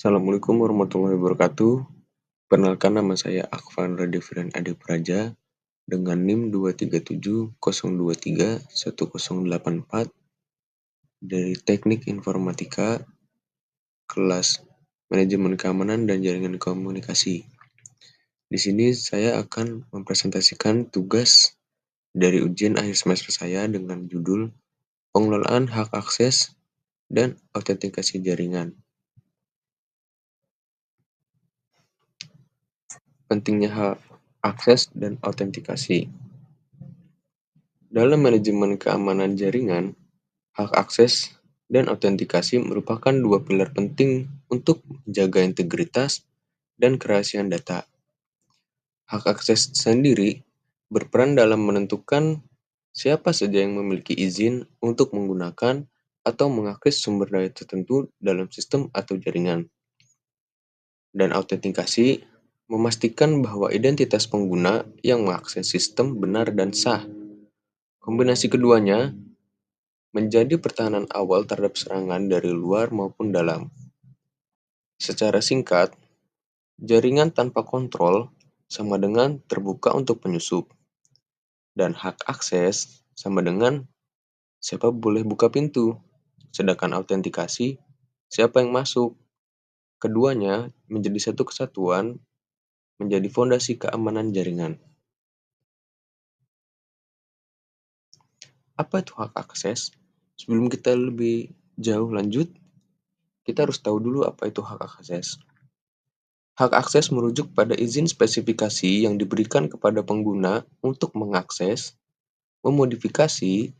Assalamualaikum warahmatullahi wabarakatuh. Perkenalkan nama saya Akvan Radifren Adi Praja dengan NIM 237023108 dari Teknik Informatika kelas Manajemen Keamanan dan Jaringan Komunikasi. Di sini saya akan mempresentasikan tugas dari ujian akhir semester saya dengan judul Pengelolaan Hak Akses dan Autentikasi Jaringan. Pentingnya hak akses dan autentikasi. Dalam manajemen keamanan jaringan, hak akses dan autentikasi merupakan dua pilar penting untuk menjaga integritas dan kerahasiaan data. Hak akses sendiri berperan dalam menentukan siapa saja yang memiliki izin untuk menggunakan atau mengakses sumber daya tertentu dalam sistem atau jaringan. Dan autentikasi memastikan bahwa identitas pengguna yang mengakses sistem benar dan sah. Kombinasi keduanya menjadi pertahanan awal terhadap serangan dari luar maupun dalam. Secara singkat, jaringan tanpa kontrol sama dengan terbuka untuk penyusup, dan hak akses sama dengan siapa boleh buka pintu, sedangkan autentikasi siapa yang masuk. Keduanya menjadi satu kesatuan, menjadi fondasi keamanan jaringan. Apa itu hak akses? Sebelum kita lebih jauh lanjut, kita harus tahu dulu apa itu hak akses. Hak akses merujuk pada izin spesifikasi yang diberikan kepada pengguna untuk mengakses, memodifikasi,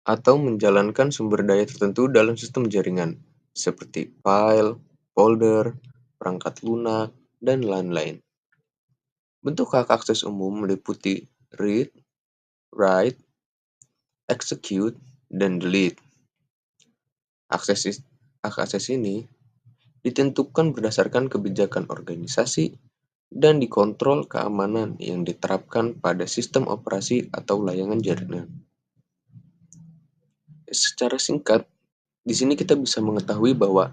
atau menjalankan sumber daya tertentu dalam sistem jaringan, seperti file, folder, perangkat lunak, dan lain-lain. Bentuk hak akses umum meliputi read, write, execute, dan delete. Hak akses ini ditentukan berdasarkan kebijakan organisasi dan dikontrol keamanan yang diterapkan pada sistem operasi atau layanan jaringan. Secara singkat, di sini kita bisa mengetahui bahwa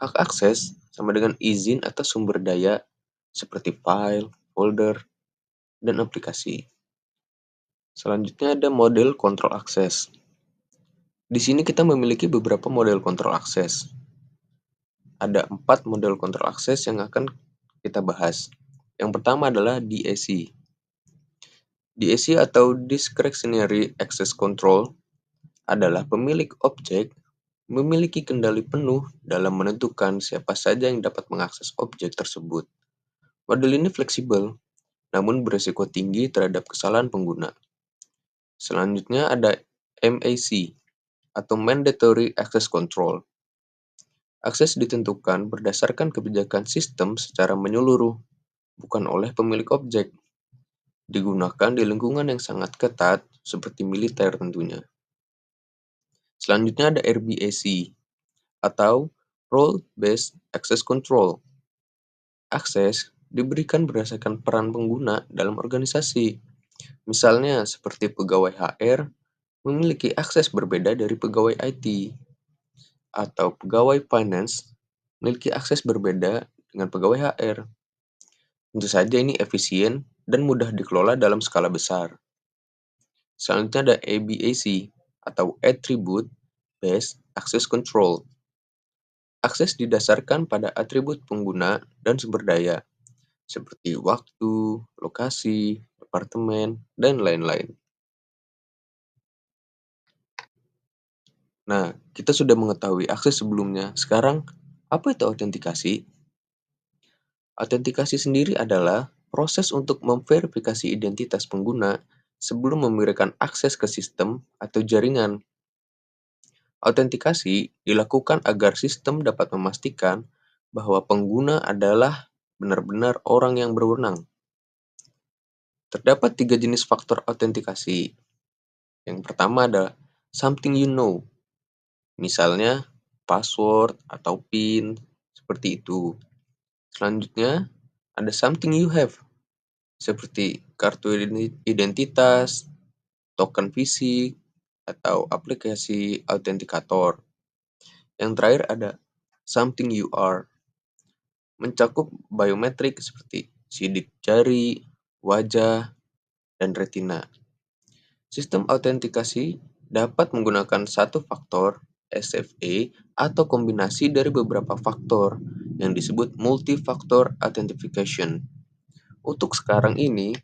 hak akses sama dengan izin atas sumber daya seperti file, folder, dan aplikasi. Selanjutnya ada model kontrol akses. Di sini kita memiliki beberapa model kontrol akses. Ada 4 model kontrol akses yang akan kita bahas. Yang pertama adalah DAC. DAC atau Discretionary Access Control adalah pemilik objek memiliki kendali penuh dalam menentukan siapa saja yang dapat mengakses objek tersebut. Model ini fleksibel, namun berisiko tinggi terhadap kesalahan pengguna. Selanjutnya ada MAC atau Mandatory Access Control. Akses ditentukan berdasarkan kebijakan sistem secara menyeluruh, bukan oleh pemilik objek. Digunakan di lingkungan yang sangat ketat, seperti militer tentunya. Selanjutnya ada RBAC, atau Role-Based Access Control. Akses diberikan berdasarkan peran pengguna dalam organisasi. Misalnya, seperti pegawai HR memiliki akses berbeda dari pegawai IT, atau pegawai finance memiliki akses berbeda dengan pegawai HR. Tentu saja ini efisien dan mudah dikelola dalam skala besar. Selanjutnya ada ABAC, atau Attribute Based Access Control. Akses didasarkan pada atribut pengguna dan sumber daya, seperti waktu, lokasi, departemen, dan lain-lain. Nah, kita sudah mengetahui akses sebelumnya. Sekarang, apa itu autentikasi? Autentikasi sendiri adalah proses untuk memverifikasi identitas pengguna sebelum memberikan akses ke sistem atau jaringan. Autentikasi dilakukan agar sistem dapat memastikan bahwa pengguna adalah benar-benar orang yang berwenang. Terdapat 3 jenis faktor autentikasi. Yang pertama adalah something you know. Misalnya, password atau PIN, seperti itu. Selanjutnya, ada something you have, seperti kartu identitas, token fisik, atau aplikasi autentikator. Yang terakhir ada something you are, mencakup biometrik seperti sidik jari, wajah, dan retina. Sistem autentikasi dapat menggunakan satu faktor, SFA, atau kombinasi dari beberapa faktor yang disebut multi-factor authentication. Untuk sekarang ini,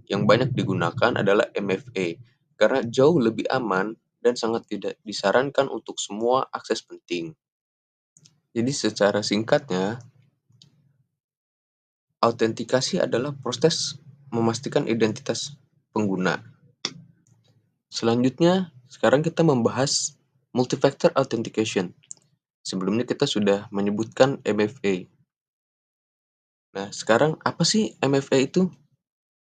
yang banyak digunakan adalah MFA karena jauh lebih aman dan sangat tidak disarankan untuk semua akses penting. Jadi secara singkatnya, autentikasi adalah proses memastikan identitas pengguna. Selanjutnya, sekarang kita membahas multi-factor authentication. Sebelumnya kita sudah menyebutkan MFA. Nah, sekarang apa sih MFA itu?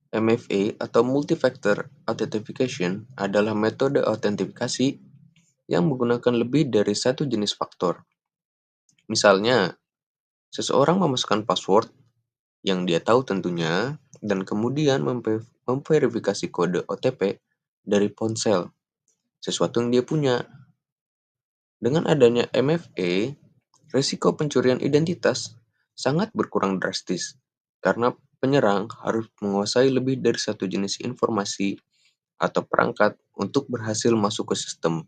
MFA atau multi-factor authentication adalah metode autentikasi yang menggunakan lebih dari satu jenis faktor. Misalnya, seseorang memasukkan password yang dia tahu tentunya, dan kemudian memverifikasi kode OTP dari ponsel, sesuatu yang dia punya. Dengan adanya MFA, risiko pencurian identitas sangat berkurang drastis, karena penyerang harus menguasai lebih dari satu jenis informasi atau perangkat untuk berhasil masuk ke sistem.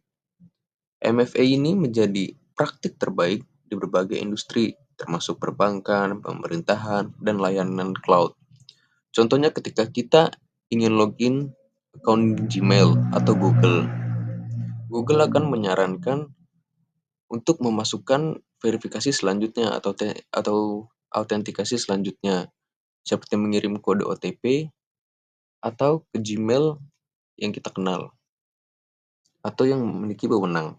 MFA ini menjadi praktik terbaik di berbagai industri, termasuk perbankan, pemerintahan, dan layanan cloud. Contohnya ketika kita ingin login akun Gmail atau Google, Google akan menyarankan untuk memasukkan verifikasi selanjutnya atau autentikasi selanjutnya, seperti mengirim kode OTP atau ke Gmail yang kita kenal atau yang memiliki wewenang.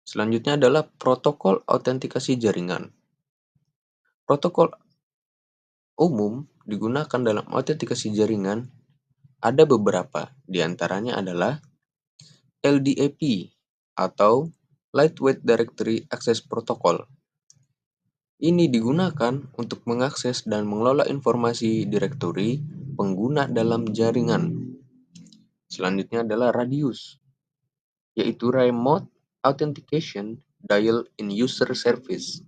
Selanjutnya adalah protokol autentikasi jaringan. Protokol umum digunakan dalam autentikasi jaringan ada beberapa, di antaranya adalah LDAP atau Lightweight Directory Access Protocol. Ini digunakan untuk mengakses dan mengelola informasi direktori pengguna dalam jaringan. Selanjutnya adalah Radius, yaitu Remote Authentication Dial in User Service.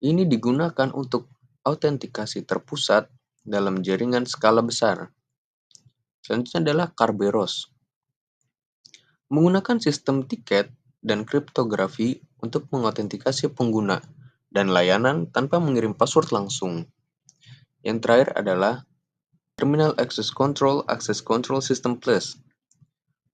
Ini digunakan untuk autentikasi terpusat dalam jaringan skala besar. Selanjutnya adalah Kerberos, menggunakan sistem tiket dan kriptografi untuk mengautentikasi pengguna dan layanan tanpa mengirim password langsung. Yang terakhir adalah Terminal Access Control System Plus.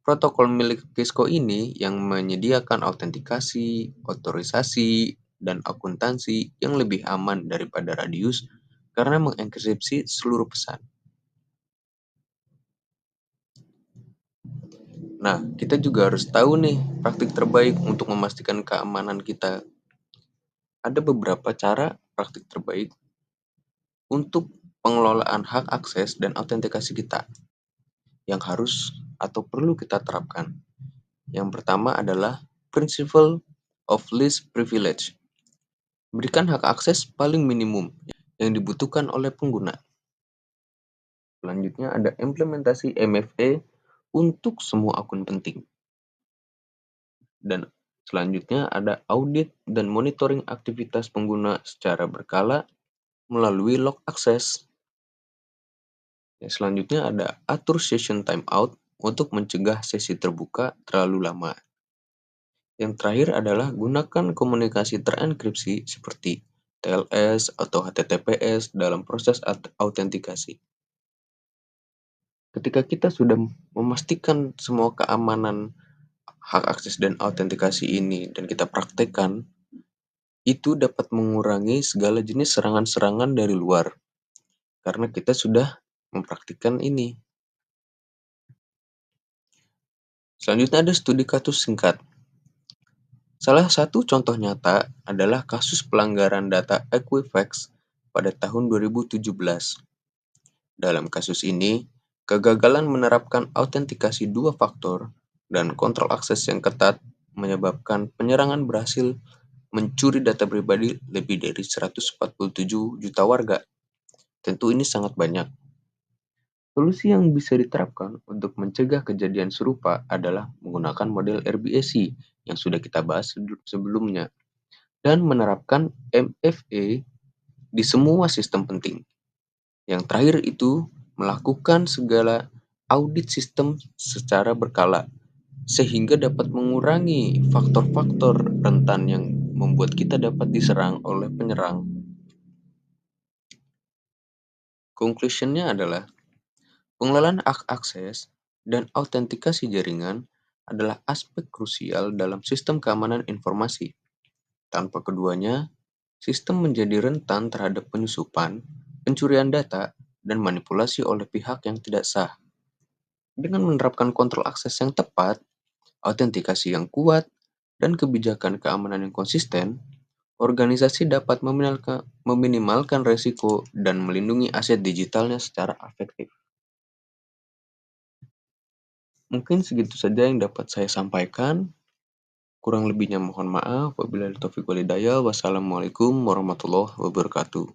Protokol milik Cisco ini yang menyediakan autentikasi, otorisasi, dan akuntansi yang lebih aman daripada Radius karena mengenkripsi seluruh pesan. Nah, kita juga harus tahu nih praktik terbaik untuk memastikan keamanan kita. Ada beberapa cara praktik terbaik untuk pengelolaan hak akses dan autentikasi kita yang harus atau perlu kita terapkan. Yang pertama adalah Principle of Least Privilege. Berikan hak akses paling minimum yang dibutuhkan oleh pengguna. Selanjutnya ada implementasi MFA untuk semua akun penting. Dan selanjutnya ada audit dan monitoring aktivitas pengguna secara berkala melalui log akses. Selanjutnya ada atur session timeout untuk mencegah sesi terbuka terlalu lama. Yang terakhir adalah gunakan komunikasi terenkripsi seperti TLS atau HTTPS dalam proses autentikasi. Ketika kita sudah memastikan semua keamanan hak akses dan autentikasi ini dan kita praktekkan, itu dapat mengurangi segala jenis serangan-serangan dari luar karena kita sudah mempraktikkan ini. Selanjutnya ada studi kasus singkat. Salah satu contoh nyata adalah kasus pelanggaran data Equifax pada tahun 2017. Dalam kasus ini, kegagalan menerapkan autentikasi dua faktor dan kontrol akses yang ketat menyebabkan penyerangan berhasil mencuri data pribadi lebih dari 147 juta warga. Tentu ini sangat banyak. Solusi yang bisa diterapkan untuk mencegah kejadian serupa adalah menggunakan model RBAC yang sudah kita bahas sebelumnya dan menerapkan MFA di semua sistem penting. Yang terakhir itu melakukan segala audit sistem secara berkala sehingga dapat mengurangi faktor-faktor rentan yang membuat kita dapat diserang oleh penyerang. Conclusionnya adalah pengelolaan akses dan autentikasi jaringan adalah aspek krusial dalam sistem keamanan informasi. Tanpa keduanya, sistem menjadi rentan terhadap penyusupan, pencurian data, dan manipulasi oleh pihak yang tidak sah. Dengan menerapkan kontrol akses yang tepat, autentikasi yang kuat, dan kebijakan keamanan yang konsisten, organisasi dapat meminimalkan resiko dan melindungi aset digitalnya secara efektif. Mungkin segitu saja yang dapat saya sampaikan. Kurang lebihnya mohon maaf. Wabillahi taufiq walhidayah. Wassalamualaikum warahmatullahi wabarakatuh.